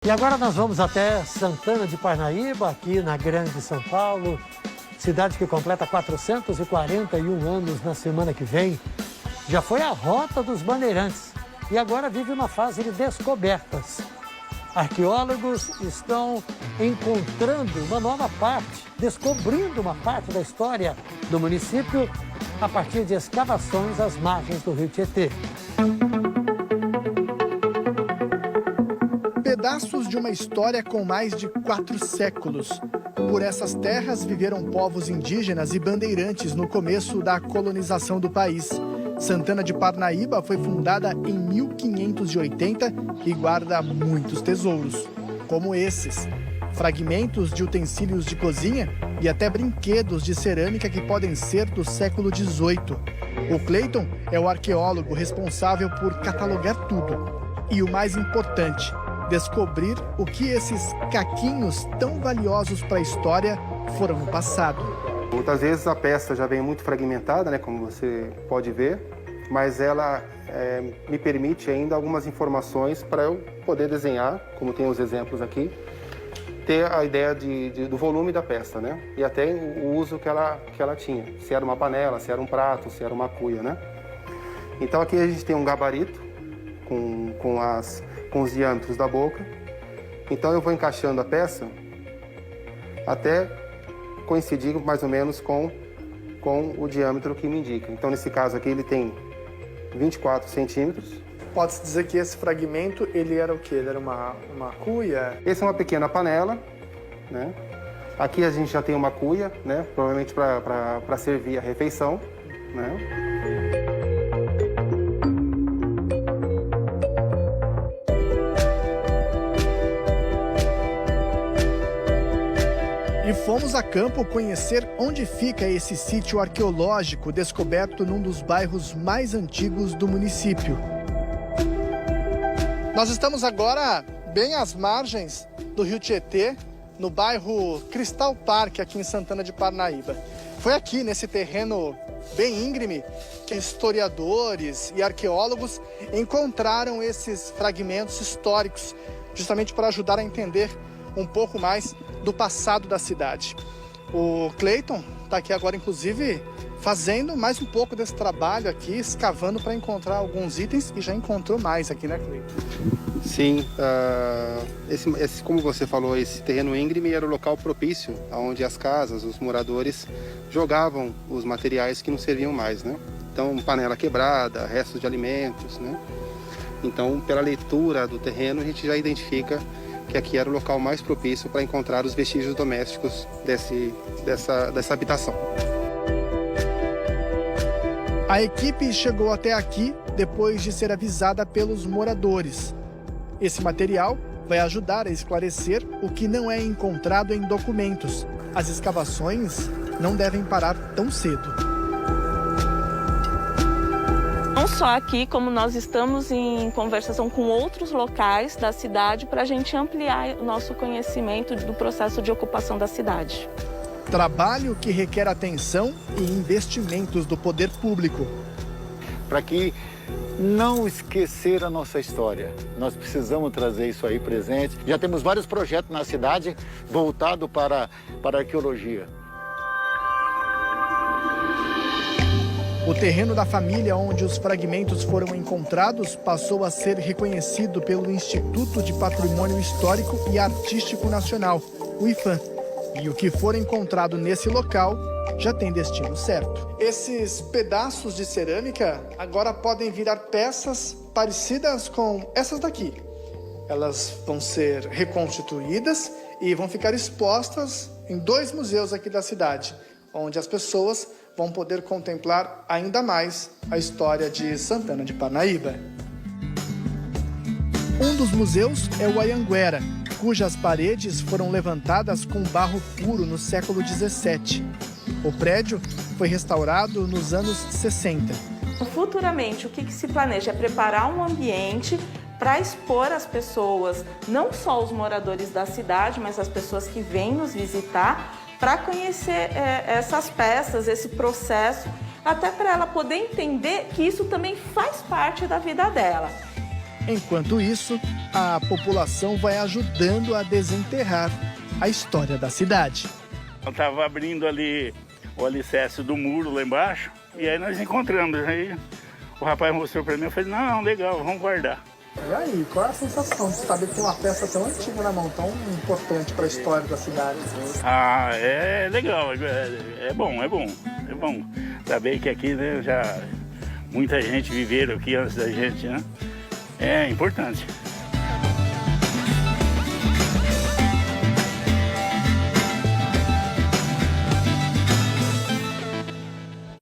E agora nós vamos até Santana de Parnaíba, aqui na Grande São Paulo, cidade que completa 441 anos na semana que vem. Já foi a rota dos bandeirantes e agora vive uma fase de descobertas. Arqueólogos estão encontrando uma nova parte, descobrindo uma parte da história do município a partir de escavações às margens do rio Tietê. Pedaços de uma história com mais de 4 séculos. Por essas terras viveram povos indígenas e bandeirantes no começo da colonização do país. Santana de Parnaíba foi fundada em 1580 e guarda muitos tesouros, como esses. Fragmentos de utensílios de cozinha e até brinquedos de cerâmica que podem ser do século XVIII. O Cleiton é o arqueólogo responsável por catalogar tudo. E o mais importante, descobrir o que esses caquinhos tão valiosos para a história foram no passado. Muitas vezes a peça já vem muito fragmentada, né, como você pode ver, mas ela me permite ainda algumas informações para eu poder desenhar, como tem os exemplos aqui, ter a ideia do volume da peça, né, e até o uso que ela tinha, se era uma panela, se era um prato, se era uma cuia, né. Então aqui a gente tem um gabarito com os diâmetros da boca. Então eu vou encaixando a peça até coincidir mais ou menos com o diâmetro que me indica. Então nesse caso aqui ele tem 24 centímetros. Pode-se dizer que esse fragmento, ele era o quê? Ele era uma cuia? Essa é uma pequena panela, né? Aqui a gente já tem uma cuia, né? Provavelmente para servir a refeição, né? E fomos a campo conhecer onde fica esse sítio arqueológico descoberto num dos bairros mais antigos do município. Nós estamos agora bem às margens do rio Tietê, no bairro Cristal Park, aqui em Santana de Parnaíba. Foi aqui, nesse terreno bem íngreme, que historiadores e arqueólogos encontraram esses fragmentos históricos, justamente para ajudar a entender um pouco mais do passado da cidade. O Cleiton está aqui agora, inclusive, fazendo mais um pouco desse trabalho aqui, escavando para encontrar alguns itens, e já encontrou mais aqui, né, Cleiton? Sim, como você falou, esse terreno íngreme era o local propício, onde as casas, os moradores, jogavam os materiais que não serviam mais, né? Então, panela quebrada, restos de alimentos, né? Então, pela leitura do terreno, a gente já identifica que aqui era o local mais propício para encontrar os vestígios domésticos dessa habitação. A equipe chegou até aqui depois de ser avisada pelos moradores. Esse material vai ajudar a esclarecer o que não é encontrado em documentos. As escavações não devem parar tão cedo. Não só aqui, como nós estamos em conversação com outros locais da cidade para a gente ampliar o nosso conhecimento do processo de ocupação da cidade. Trabalho que requer atenção e investimentos do poder público. Para que não esquecer a nossa história, nós precisamos trazer isso aí presente. Já temos vários projetos na cidade voltados para a arqueologia. O terreno da família onde os fragmentos foram encontrados passou a ser reconhecido pelo Instituto de Patrimônio Histórico e Artístico Nacional, o IPHAN. E o que for encontrado nesse local já tem destino certo. Esses pedaços de cerâmica agora podem virar peças parecidas com essas daqui. Elas vão ser reconstituídas e vão ficar expostas em 2 museus aqui da cidade, onde as pessoas vão poder contemplar ainda mais a história de Santana de Parnaíba. Um dos museus é o Anhanguera, cujas paredes foram levantadas com barro puro no século XVII. O prédio foi restaurado nos anos 60. Futuramente, o que se planeja é preparar um ambiente para expor as pessoas, não só os moradores da cidade, mas as pessoas que vêm nos visitar, para conhecer essas peças, esse processo, até para ela poder entender que isso também faz parte da vida dela. Enquanto isso, a população vai ajudando a desenterrar a história da cidade. Eu estava abrindo ali o alicerce do muro lá embaixo, e aí nós encontramos. Aí o rapaz mostrou para mim, eu falei, não, legal, vamos guardar. E aí, qual é a sensação de saber que tem uma peça tão antiga na mão, tão importante para a história da cidade? Ah, é legal, é bom. Saber que aqui, né, já muita gente viveram aqui antes da gente, né? É importante.